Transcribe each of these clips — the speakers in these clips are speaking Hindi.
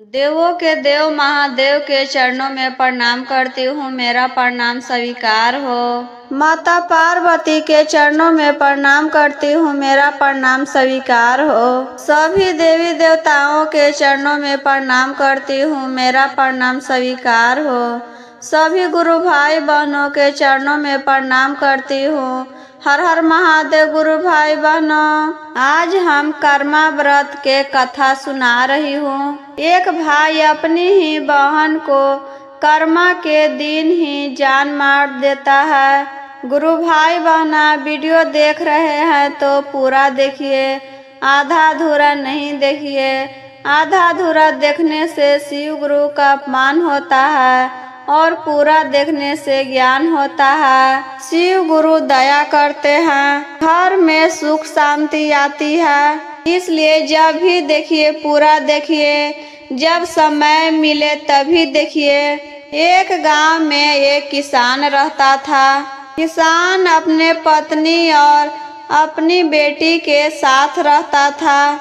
देवों के देव महादेव के चरणों में प्रणाम करती हूँ, मेरा प्रणाम स्वीकार हो। माता पार्वती के चरणों में प्रणाम करती हूँ, मेरा प्रणाम स्वीकार हो। सभी देवी देवताओं के चरणों में प्रणाम करती हूँ, मेरा प्रणाम स्वीकार हो। सभी गुरु भाई बहनों के चरणों में प्रणाम करती हूँ। हर हर महादेव। गुरु भाई बहनों, आज हम कर्मा व्रत के कथा सुना रही हूँ। एक भाई अपनी ही बहन को कर्मा के दिन ही जान मार देता है। गुरु भाई बहना, वीडियो देख रहे हैं तो पूरा देखिए, आधा अधूरा नहीं देखिए। आधा अधूरा देखने से शिव गुरु का अपमान होता है और पूरा देखने से ज्ञान होता है। शिव गुरु दया करते हैं, घर में सुख शांति आती है। इसलिए जब भी देखिए पूरा देखिए, जब समय मिले तभी देखिए। एक गांव में एक किसान रहता था। किसान अपने पत्नी और अपनी बेटी के साथ रहता था।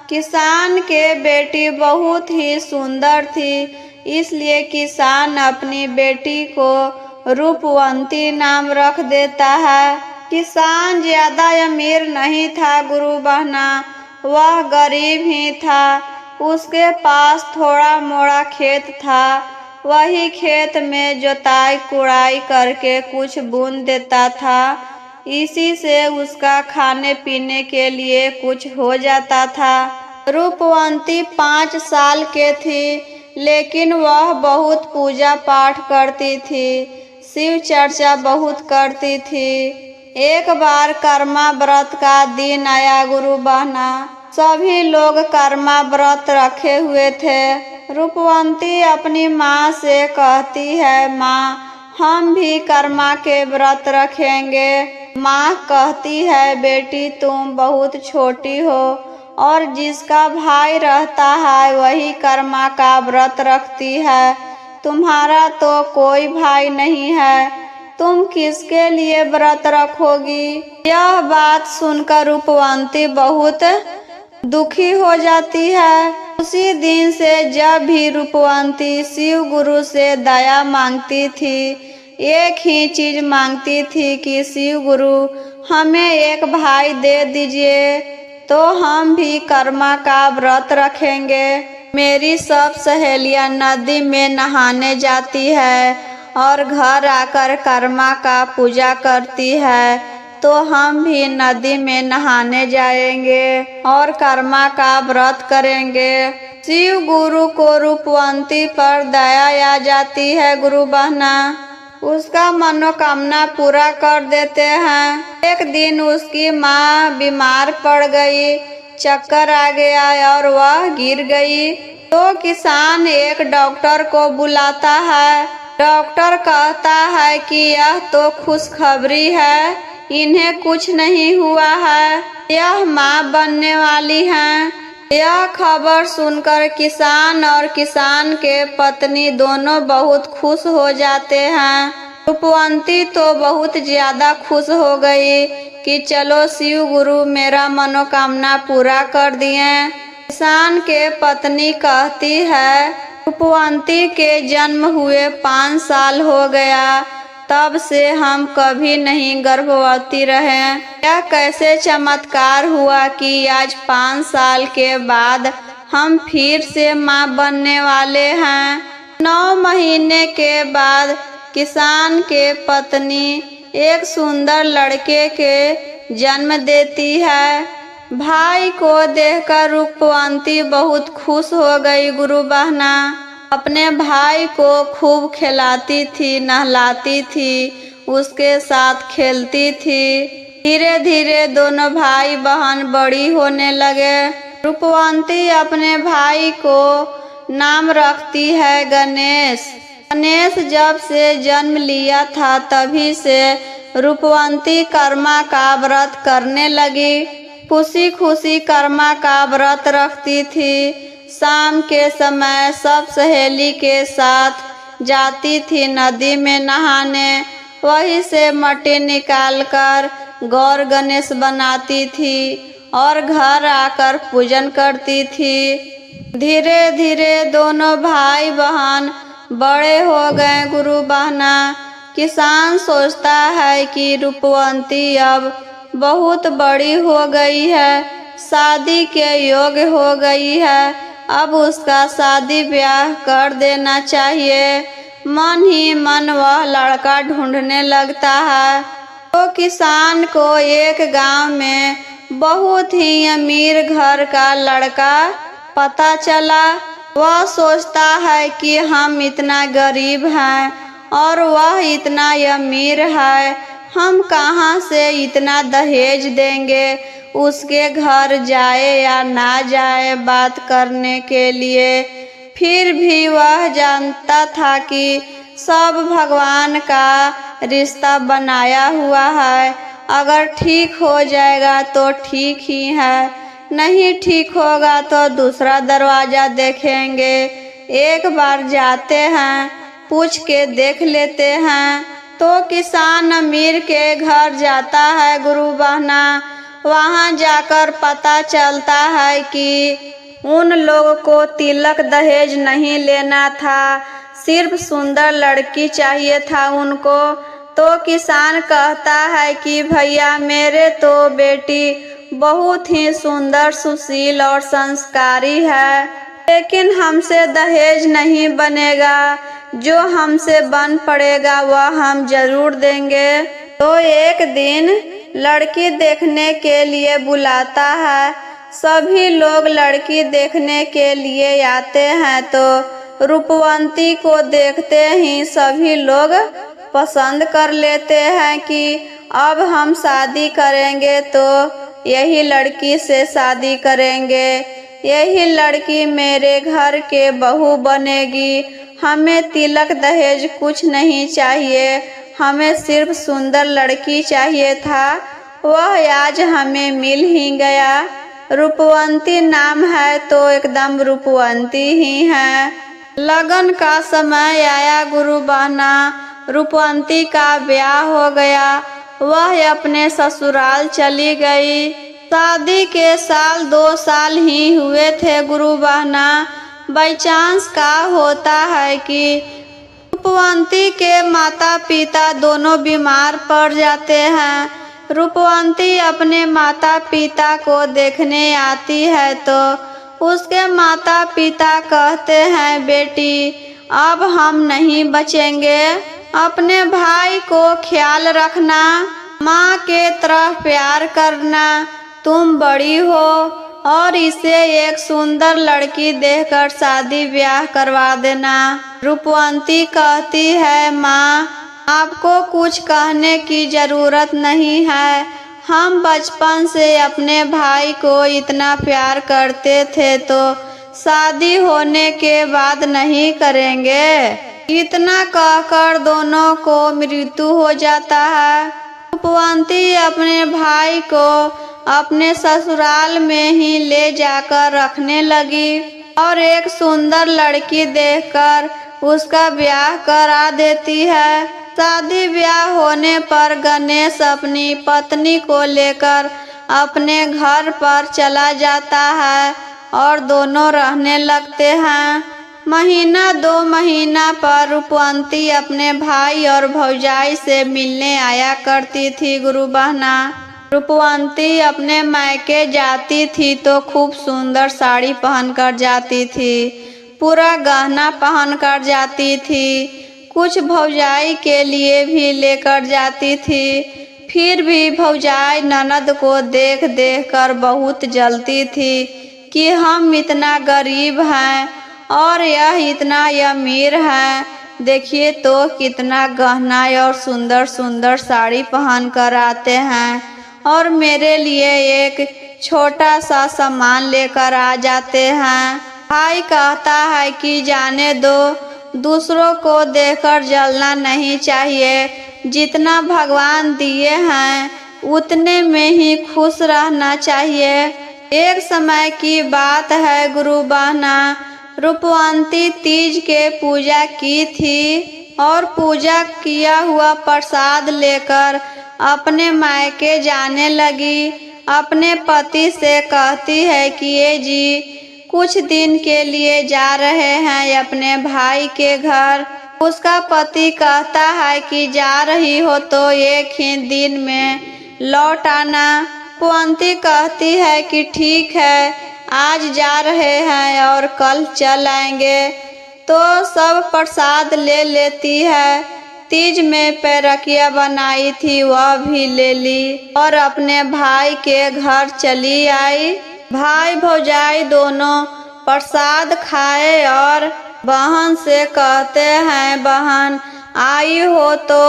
किसान के बेटी बहुत ही सुंदर थी, इसलिए किसान अपनी बेटी को रूपवंती नाम रख देता है। किसान ज्यादा अमीर नहीं था गुरु बहना, वह गरीब ही था। उसके पास थोड़ा मोड़ा खेत था, वही खेत में जोताई कुड़ाई करके कुछ बुन देता था। इसी से उसका खाने पीने के लिए कुछ हो जाता था। रूपवंती 5 साल के थी, लेकिन वह बहुत पूजा पाठ करती थी, शिव चर्चा बहुत करती थी। एक बार कर्मा व्रत का दिन आया गुरु बहना। सभी लोग कर्मा व्रत रखे हुए थे। रूपवंती अपनी माँ से कहती है, माँ हम भी कर्मा के व्रत रखेंगे। माँ कहती है, बेटी तुम बहुत छोटी हो और जिसका भाई रहता है वही कर्मा का व्रत रखती है। तुम्हारा तो कोई भाई नहीं है, तुम किसके लिए व्रत रखोगी? यह बात सुनकर रूपवंती बहुत दुखी हो जाती है। उसी दिन से जब भी रूपवंती शिव गुरु से दया मांगती थी, एक ही चीज मांगती थी कि शिव गुरु हमें एक भाई दे दीजिए तो हम भी कर्मा का व्रत रखेंगे। मेरी सब सहेलियां नदी में नहाने जाती है और घर आकर कर्मा का पूजा करती है, तो हम भी नदी में नहाने जाएंगे और कर्मा का व्रत करेंगे। शिव गुरु को रूपवंती पर दया आ जाती है गुरु बहना, उसका मनोकामना पूरा कर देते हैं। एक दिन उसकी माँ बीमार पड़ गई, चक्कर आ गया और वह गिर गई। तो किसान एक डॉक्टर को बुलाता है। डॉक्टर कहता है कि यह तो खुशखबरी है, इन्हें कुछ नहीं हुआ है, यह माँ बनने वाली हैं। यह खबर सुनकर किसान और किसान के पत्नी दोनों बहुत खुश हो जाते हैं। रूपवंती तो बहुत ज्यादा खुश हो गई कि चलो शिव गुरु मेरा मनोकामना पूरा कर दिए। किसान के पत्नी कहती है, रूपवंती के जन्म हुए 5 साल हो गया, तब से हम कभी नहीं गर्भवती रहे। यह कैसे चमत्कार हुआ कि आज 5 साल के बाद हम फिर से माँ बनने वाले हैं। 9 महीने के बाद किसान के पत्नी एक सुंदर लड़के के जन्म देती है। भाई को देखकर रूपवंती बहुत खुश हो गई गुरु बहना। अपने भाई को खूब खिलाती थी, नहलाती थी, उसके साथ खेलती थी। धीरे धीरे दोनों भाई बहन बड़ी होने लगे। रूपवंती अपने भाई को नाम रखती है गणेश। गणेश जब से जन्म लिया था तभी से रूपवंती कर्मा का व्रत करने लगी। खुशी खुशी कर्मा का व्रत रखती थी। शाम के समय सब सहेली के साथ जाती थी नदी में नहाने। वहीं से मट्टी निकालकर गौर गणेश बनाती थी और घर आकर पूजन करती थी। धीरे धीरे दोनों भाई बहन बड़े हो गए गुरु बहना। किसान सोचता है कि रूपवंती अब बहुत बड़ी हो गई है, शादी के योग्य हो गई है, अब उसका शादी ब्याह कर देना चाहिए। मन ही मन वह लड़का ढूंढने लगता है। तो किसान को एक गांव में बहुत ही अमीर घर का लड़का पता चला। वह सोचता है कि हम इतना गरीब हैं और वह इतना अमीर है, हम कहाँ से इतना दहेज देंगे। उसके घर जाए या ना जाए बात करने के लिए, फिर भी वह जानता था कि सब भगवान का रिश्ता बनाया हुआ है। अगर ठीक हो जाएगा तो ठीक ही है, नहीं ठीक होगा तो दूसरा दरवाजा देखेंगे। एक बार जाते हैं, पूछ के देख लेते हैं। तो किसान अमीर के घर जाता है गुरु बहना। वहां जाकर पता चलता है कि उन लोगों को तिलक दहेज नहीं लेना था, सिर्फ सुंदर लड़की चाहिए था उनको। तो किसान कहता है कि भैया मेरे तो बेटी बहुत ही सुंदर, सुशील और संस्कारी है, लेकिन हमसे दहेज नहीं बनेगा, जो हमसे बन पड़ेगा वह हम जरूर देंगे। तो एक दिन लड़की देखने के लिए बुलाता है। सभी लोग लड़की देखने के लिए आते हैं। तो रूपवंती को देखते ही सभी लोग पसंद कर लेते हैं कि अब हम शादी करेंगे तो यही लड़की से शादी करेंगे, यही लड़की मेरे घर के बहू बनेगी। हमें तिलक दहेज कुछ नहीं चाहिए, हमें सिर्फ सुंदर लड़की चाहिए था, वह आज हमें मिल ही गया। रूपवंती नाम है तो एकदम रूपवंती ही है। लगन का समय आया गुरु बहना। रूपवंती का ब्याह हो गया, वह अपने ससुराल चली गई। शादी के साल 2 साल ही हुए थे गुरु बहना। बाई चांस का होता है कि रूपवंती के माता पिता दोनों बीमार पड़ जाते हैं। रूपवंती अपने माता पिता को देखने आती है तो उसके माता पिता कहते हैं बेटी अब हम नहीं बचेंगे, अपने भाई को ख्याल रखना, माँ के तरह प्यार करना, तुम बड़ी हो और इसे एक सुंदर लड़की देखकर शादी ब्याह करवा देना। रूपवंती कहती है माँ आपको कुछ कहने की जरूरत नहीं है, हम बचपन से अपने भाई को इतना प्यार करते थे तो शादी होने के बाद नहीं करेंगे। इतना कहकर दोनों को मृत्यु हो जाता है। रूपवंती अपने भाई को अपने ससुराल में ही ले जाकर रखने लगी और एक सुंदर लड़की देखकर उसका ब्याह करा देती है। शादी ब्याह होने पर गणेश अपनी पत्नी को लेकर अपने घर पर चला जाता है और दोनों रहने लगते हैं। महीना 2 महीना पर रूपवंती अपने भाई और भौजाई से मिलने आया करती थी गुरु बहना। रूपवंती अपने मायके जाती थी तो खूब सुंदर साड़ी पहनकर जाती थी, पूरा गहना पहनकर जाती थी, कुछ भौजाई के लिए भी लेकर जाती थी। फिर भी भौजाई ननद को देख देख कर बहुत जलती थी कि हम इतना गरीब हैं और यह इतना अमीर है, देखिए तो कितना गहना और सुंदर सुंदर साड़ी पहन कर आते हैं और मेरे लिए एक छोटा सा सामान लेकर आ जाते हैं। भाई कहता है कि जाने दो, दूसरों को देखकर जलना नहीं चाहिए, जितना भगवान दिए हैं उतने में ही खुश रहना चाहिए। एक समय की बात है गुरु बहना, रूपवंती तीज के पूजा की थी और पूजा किया हुआ प्रसाद लेकर अपने मायके जाने लगी। अपने पति से कहती है कि ये जी कुछ दिन के लिए जा रहे हैं अपने भाई के घर। उसका पति कहता है कि जा रही हो तो एक ही दिन में लौट आना। पुअंती कहती है कि ठीक है, आज जा रहे हैं और कल चल आएंगे। तो सब प्रसाद ले लेती है। तीज में पैरकिया बनाई थी वह भी ले ली और अपने भाई के घर चली आई। भाई भौजाई दोनों प्रसाद खाए और बहन से कहते हैं, बहन आई हो तो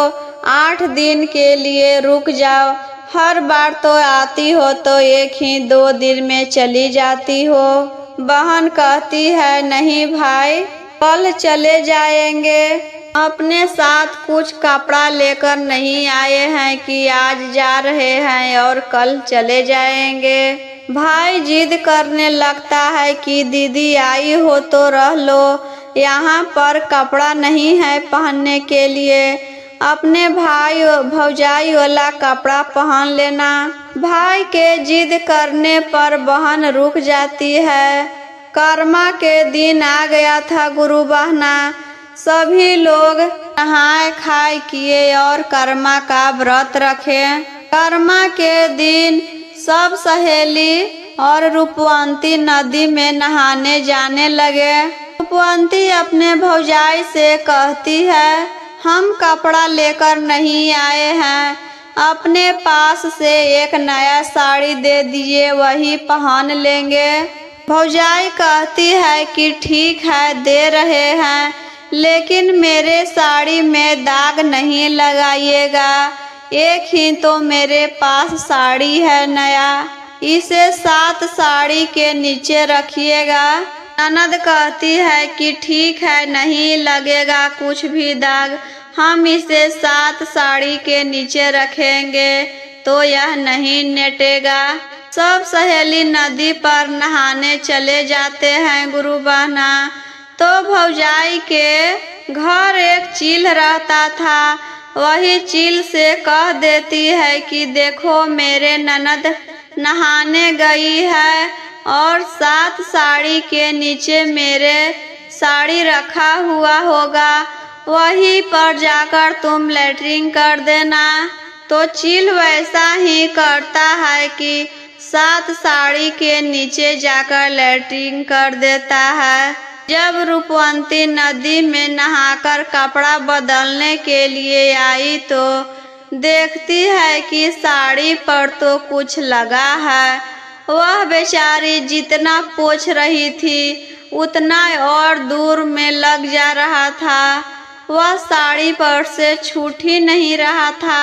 8 दिन के लिए रुक जाओ। हर बार तो आती हो तो एक ही 2 दिन में चली जाती हो। बहन कहती है, नहीं भाई, कल चले जाएंगे। अपने साथ कुछ कपड़ा लेकर नहीं आए हैं कि आज जा रहे हैं और कल चले जाएंगे। भाई जिद करने लगता है कि दीदी आई हो तो रह लो, यहाँ पर कपड़ा नहीं है पहनने के लिए, अपने भाई भौजाई वाला कपड़ा पहन लेना। भाई के जिद करने पर बहन रुक जाती है। कर्मा के दिन आ गया था गुरु बहना। सभी लोग नहाए खाए किए और कर्मा का व्रत रखे। कर्मा के दिन सब सहेली और रूपवंती नदी में नहाने जाने लगे। रूपवंती अपने भौजाई से कहती है, हम कपड़ा लेकर नहीं आए हैं, अपने पास से एक नया साड़ी दे दीजिए, वही पहन लेंगे। भौजाई कहती है कि ठीक है, दे रहे हैं, लेकिन मेरे साड़ी में दाग नहीं लगाइएगा। एक ही तो मेरे पास साड़ी है नया, इसे 7 साड़ी के नीचे रखिएगा। ननद कहती है कि ठीक है, नहीं लगेगा कुछ भी दाग, हम इसे 7 साड़ी के नीचे रखेंगे तो यह नहीं नेटेगा। सब सहेली नदी पर नहाने चले जाते हैं गुरु बहना। तो भौजाई के घर एक चील रहता था। वही चील से कह देती है कि देखो मेरे ननद नहाने गई है और 7 साड़ी के नीचे मेरे साड़ी रखा हुआ होगा, वहीं पर जाकर तुम लैट्रिन कर देना। तो चील वैसा ही करता है कि 7 साड़ी के नीचे जाकर लैट्रिन कर देता है। जब रूपवंती नदी में नहाकर कपड़ा बदलने के लिए आई तो देखती है कि साड़ी पर तो कुछ लगा है। वह बेचारी जितना पोंछ रही थी उतना और दूर में लग जा रहा था। वह साड़ी पर से छूट ही नहीं रहा था।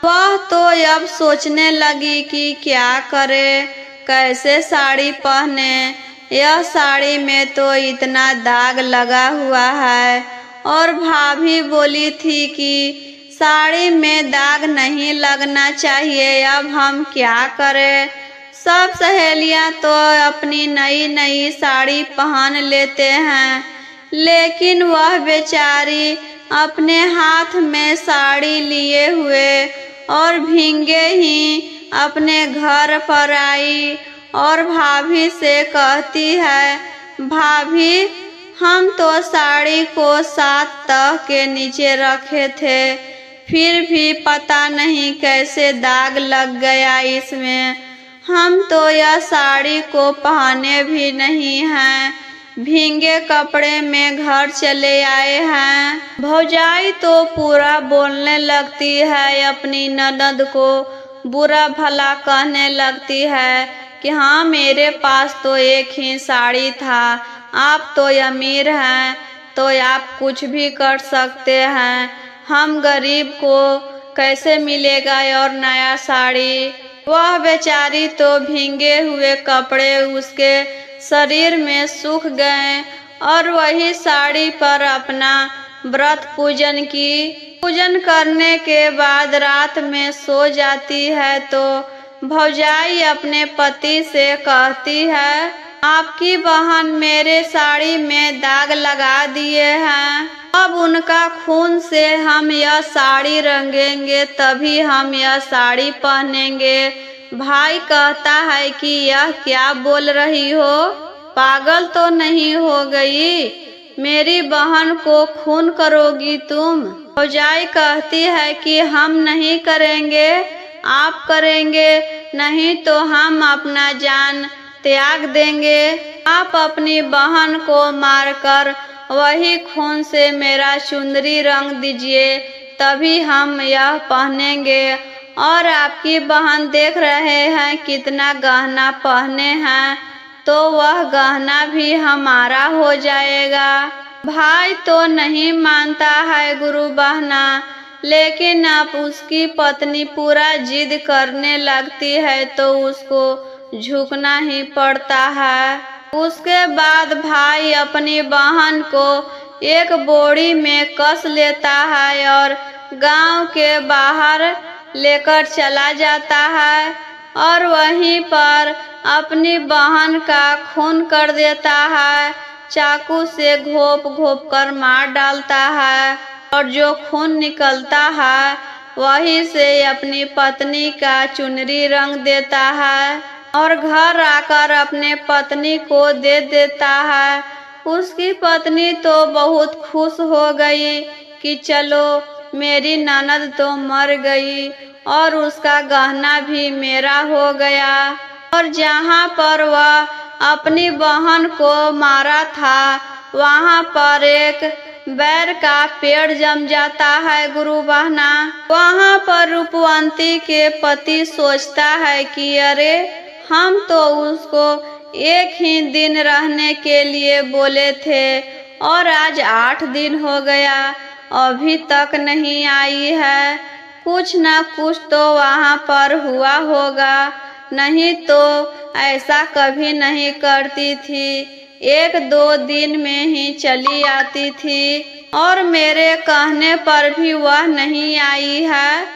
वह तो अब सोचने लगी कि क्या करे, कैसे साड़ी पहने। यह साड़ी में तो इतना दाग लगा हुआ है और भाभी बोली थी कि साड़ी में दाग नहीं लगना चाहिए, अब हम क्या करें। सब सहेलियां तो अपनी नई नई साड़ी पहन लेते हैं, लेकिन वह बेचारी अपने हाथ में साड़ी लिए हुए और भींगे ही अपने घर पर आई और भाभी से कहती है, भाभी हम तो साड़ी को 7 तह के नीचे रखे थे, फिर भी पता नहीं कैसे दाग लग गया इसमें। हम तो यह साड़ी को पहने भी नहीं हैं, भींगे कपड़े में घर चले आए हैं। भौजाई तो पूरा बोलने लगती है, अपनी ननद को बुरा भला कहने लगती है कि हाँ मेरे पास तो एक ही साड़ी था, आप तो अमीर हैं तो आप कुछ भी कर सकते हैं, हम गरीब को कैसे मिलेगा और नया साड़ी। वह बेचारी तो भींगे हुए कपड़े उसके शरीर में सूख गए और वही साड़ी पर अपना व्रत पूजन की। पूजन करने के बाद रात में सो जाती है तो भौजाई अपने पति से कहती है, आपकी बहन मेरे साड़ी में दाग लगा दिए हैं, अब उनका खून से हम यह साड़ी रंगेंगे तभी हम यह साड़ी पहनेंगे। भाई कहता है कि यह क्या बोल रही हो, पागल तो नहीं हो गई? मेरी बहन को खून करोगी तुम? भौजाई कहती है कि हम नहीं करेंगे, आप करेंगे, नहीं तो हम अपना जान त्याग देंगे। आप अपनी बहन को मारकर वही खून से मेरा चुंदरी रंग दीजिए, तभी हम यह पहनेंगे। और आपकी बहन देख रहे हैं कितना गहना पहने हैं, तो वह गहना भी हमारा हो जाएगा। भाई तो नहीं मानता है गुरु बहना, लेकिन अब उसकी पत्नी पूरा जिद करने लगती है तो उसको झुकना ही पड़ता है। उसके बाद भाई अपनी बहन को एक बोरी में कस लेता है और गांव के बाहर लेकर चला जाता है और वहीं पर अपनी बहन का खून कर देता है। चाकू से घोप घोप कर मार डालता है और जो खून निकलता है वही से अपनी पत्नी का चुनरी रंग देता है और घर आकर अपने पत्नी को दे देता है। उसकी पत्नी तो बहुत खुश हो गई कि चलो मेरी ननद तो मर गई और उसका गहना भी मेरा हो गया। और जहाँ पर वह अपनी बहन को मारा था वहाँ पर एक बैर का पेड़ जम जाता है गुरु बहना। वहाँ पर रूपवंती के पति सोचता है कि अरे हम तो उसको एक ही दिन रहने के लिए बोले थे और आज 8 दिन हो गया, अभी तक नहीं आई है। कुछ न कुछ तो वहाँ पर हुआ होगा, नहीं तो ऐसा कभी नहीं करती थी। 1-2 दिन में ही चली आती थी और मेरे कहने पर भी वह नहीं आई है।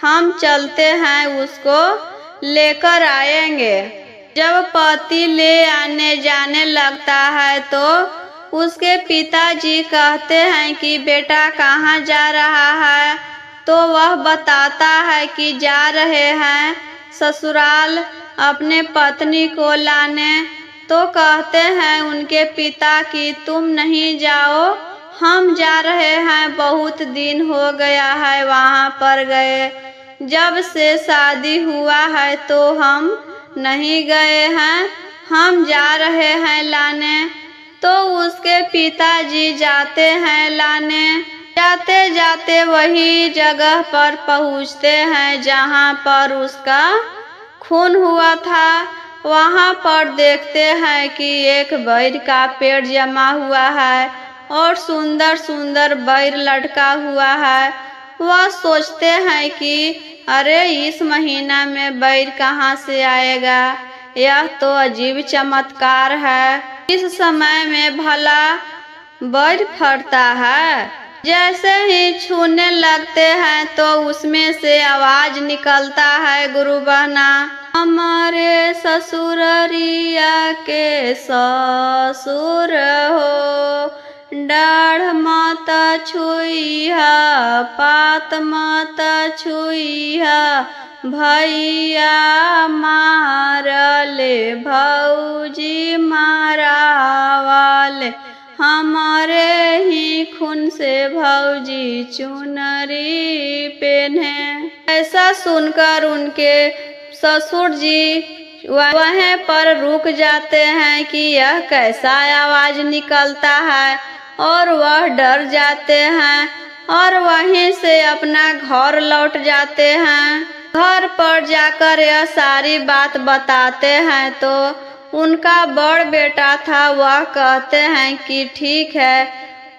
हम चलते हैं, उसको लेकर आएंगे। जब पति ले आने जाने लगता है तो उसके पिताजी कहते हैं कि बेटा कहाँ जा रहा है, तो वह बताता है कि जा रहे हैं ससुराल अपने पत्नी को लाने। तो कहते हैं उनके पिता कि तुम नहीं जाओ, हम जा रहे हैं, बहुत दिन हो गया है वहाँ पर गए। जब से शादी हुआ है तो हम नहीं गए हैं, हम जा रहे हैं लाने। तो उसके पिताजी जाते हैं लाने। जाते जाते वही जगह पर पहुँचते हैं जहाँ पर उसका खून हुआ था। वहाँ पर देखते हैं कि एक बैर का पेड़ जमा हुआ है और सुंदर सुंदर बैर लटका हुआ है। वह सोचते हैं कि अरे इस महीना में बैर कहाँ से आएगा, यह तो अजीब चमत्कार है। इस समय में भला बैर फरता है। जैसे ही छूने लगते हैं तो उसमें से आवाज निकलता है गुरु बहना, हमारे ससुररिया के ससुर हो, डाढ़ मत छुइहा, पात मत छुइहा, भैया मारले, भौजी मारावाले, हमारे ही खून से भौजी चुनरी पहने। ऐसा सुनकर उनके ससुर जी वहीं पर रुक जाते हैं कि यह कैसा आवाज निकलता है और वह डर जाते हैं और वहीं से अपना घर लौट जाते हैं। घर पर जाकर यह सारी बात बताते हैं तो उनका बड़ बेटा था, वह कहते हैं कि ठीक है,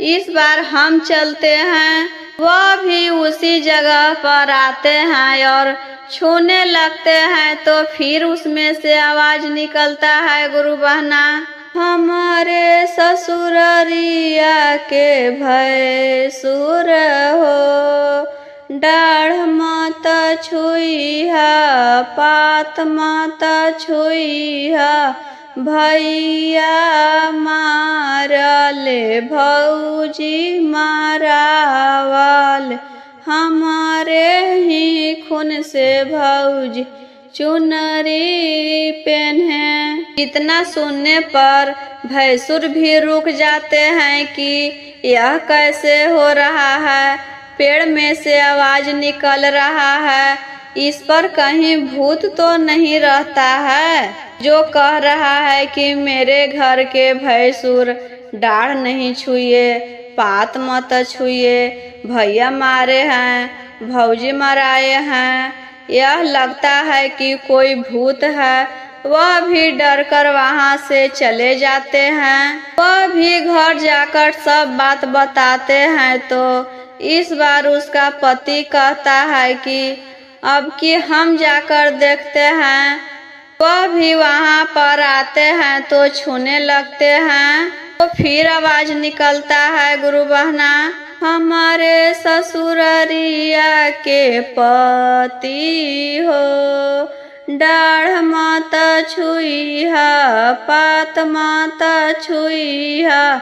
इस बार हम चलते हैं। वह भी उसी जगह पर आते हैं और छूने लगते हैं तो फिर उसमें से आवाज निकलता है गुरु बहना, हमारे ससुररिया के भैंसुर हो, डाढ़ मत छुइहा, पात मत छुइहा, भैया मारले, भौजी मारावाले, हमारे ही खून से भौजी चुनरी पहने। इतना सुनने पर भैंसुर भी रुक जाते हैं कि यह कैसे हो रहा है। पेड़ में से आवाज निकल रहा है, इस पर कहीं भूत तो नहीं रहता है जो कह रहा है कि मेरे घर के भैंसुर डाढ़ नहीं छुए, पात मत छुए, भैया मारे हैं, भौजी मराए हैं। यह लगता है कि कोई भूत है। वह भी डर कर वहाँ से चले जाते हैं। वह भी घर जाकर सब बात बताते हैं तो इस बार उसका पति कहता है कि अब कि हम जाकर देखते हैं। वह भी वहाँ पर आते हैं तो छूने लगते हैं तो फिर आवाज निकलता है, गुरु बहना हमारे ससुररिया के पति हो, डाढ़ मत छुईहा, पात मत छुईहा,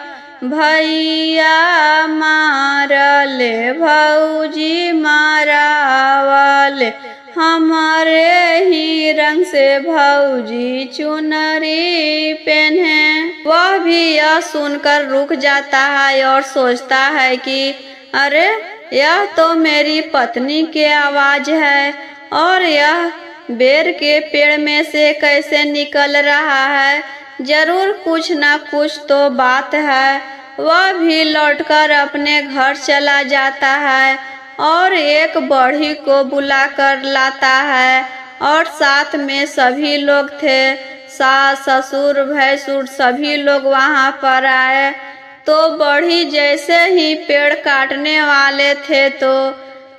भैया मारले, भौजी मारावले, हमारे ही रंग से भौजी चुनरी पहने। वह भी यह सुनकर रुक जाता है और सोचता है कि अरे यह तो मेरी पत्नी की आवाज है और यह बेर के पेड़ में से कैसे निकल रहा है। जरूर कुछ ना कुछ तो बात है। वह भी लौटकर अपने घर चला जाता है और एक बढ़ी को बुलाकर लाता है और साथ में सभी लोग थे। सास ससुर भैंसुर सभी लोग वहाँ पर आए तो बढ़ी जैसे ही पेड़ काटने वाले थे तो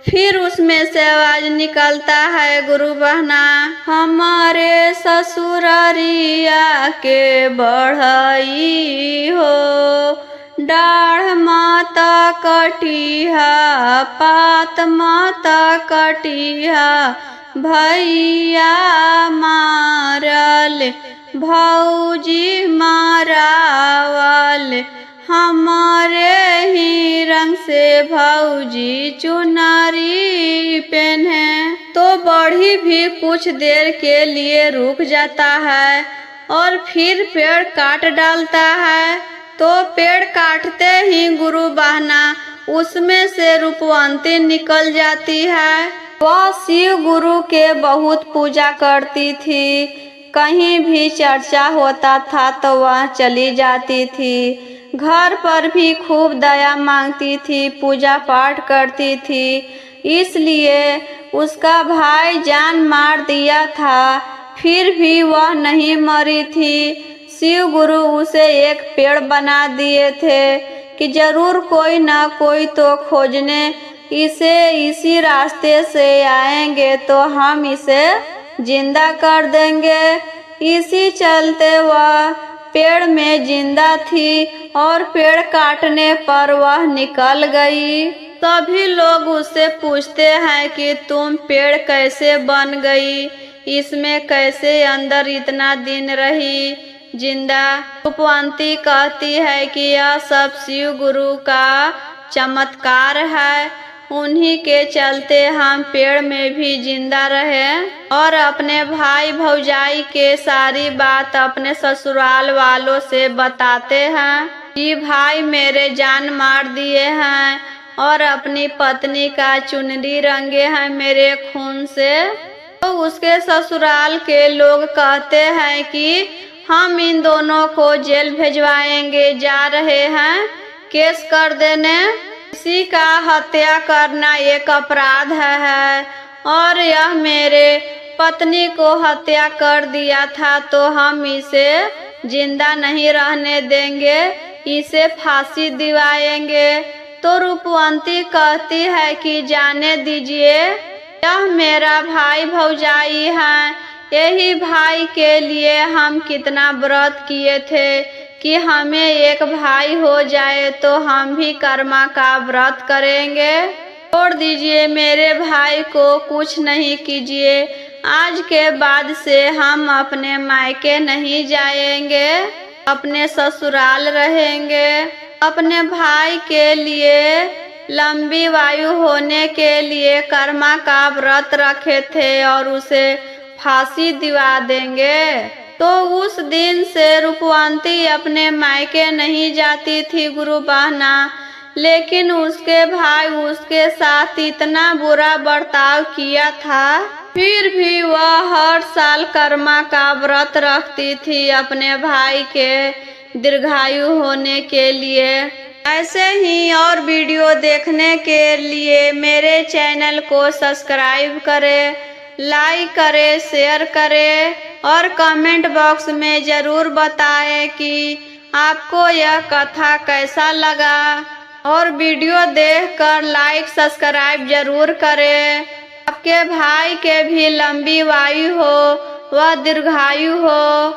फिर उसमें से आवाज निकलता है, गुरु बहना हमारे ससुररिया के बढ़ई हो, डाढ़ माता कटिहा, पात माता कटिहा, भैया मारल, भौजी मारावल, हमारे ही रंग से भौजी चुनरी पहने। तो बढ़ी भी कुछ देर के लिए रुक जाता है और फिर पेड़ काट डालता है। तो पेड़ काटते ही गुरु बहना उसमें से रूपवंती निकल जाती है। वह शिव गुरु के बहुत पूजा करती थी। कहीं भी चर्चा होता था तो वह चली जाती थी। घर पर भी खूब दया मांगती थी, पूजा पाठ करती थी। इसलिए उसका भाई जान मार दिया था, फिर भी वह नहीं मरी थी। शिव गुरु उसे एक पेड़ बना दिए थे कि जरूर कोई ना कोई तो खोजने इसे इसी रास्ते से आएंगे तो हम इसे जिंदा कर देंगे। इसी चलते वह पेड़ में जिंदा थी और पेड़ काटने पर वह निकल गई। सभी लोग उससे पूछते हैं कि तुम पेड़ कैसे बन गई, इसमें कैसे अंदर इतना दिन रही जिंदा। रूपवंती कहती है कि यह सब शिव गुरु का चमत्कार है, उन्हीं के चलते हम पेड़ में भी जिंदा रहे और अपने भाई भौजाई के सारी बात अपने ससुराल वालों से बताते हैं कि भाई मेरे जान मार दिए हैं और अपनी पत्नी का चुनरी रंगे हैं मेरे खून से। तो उसके ससुराल के लोग कहते हैं कि हम इन दोनों को जेल भिजवाएंगे, जा रहे हैं केस कर देने। किसी का हत्या करना एक अपराध है और यह मेरे पत्नी को हत्या कर दिया था तो हम इसे जिंदा नहीं रहने देंगे, इसे फांसी दिवाएंगे। तो रूपवंती कहती है कि जाने दीजिए, यह मेरा भाई भौजाई है। यही भाई के लिए हम कितना व्रत किए थे कि हमें एक भाई हो जाए तो हम भी कर्मा का व्रत करेंगे। छोड़ दीजिए, मेरे भाई को कुछ नहीं कीजिए। आज के बाद से हम अपने मायके नहीं जाएंगे, अपने ससुराल रहेंगे। अपने भाई के लिए लंबी वायु होने के लिए कर्मा का व्रत रखे थे और उसे फांसी दिवा देंगे। तो उस दिन से रूपवंती अपने मायके नहीं जाती थी गुरु बहना, लेकिन उसके भाई उसके साथ इतना बुरा बर्ताव किया था, फिर भी वह हर साल कर्मा का व्रत रखती थी अपने भाई के दीर्घायु होने के लिए। ऐसे ही और वीडियो देखने के लिए मेरे चैनल को सब्सक्राइब करें, लाइक करें, शेयर करें और कमेंट बॉक्स में ज़रूर बताएं कि आपको यह कथा कैसा लगा। और वीडियो देखकर लाइक सब्सक्राइब जरूर करें। आपके भाई के भी लंबी आयु हो, वह दीर्घायु हो।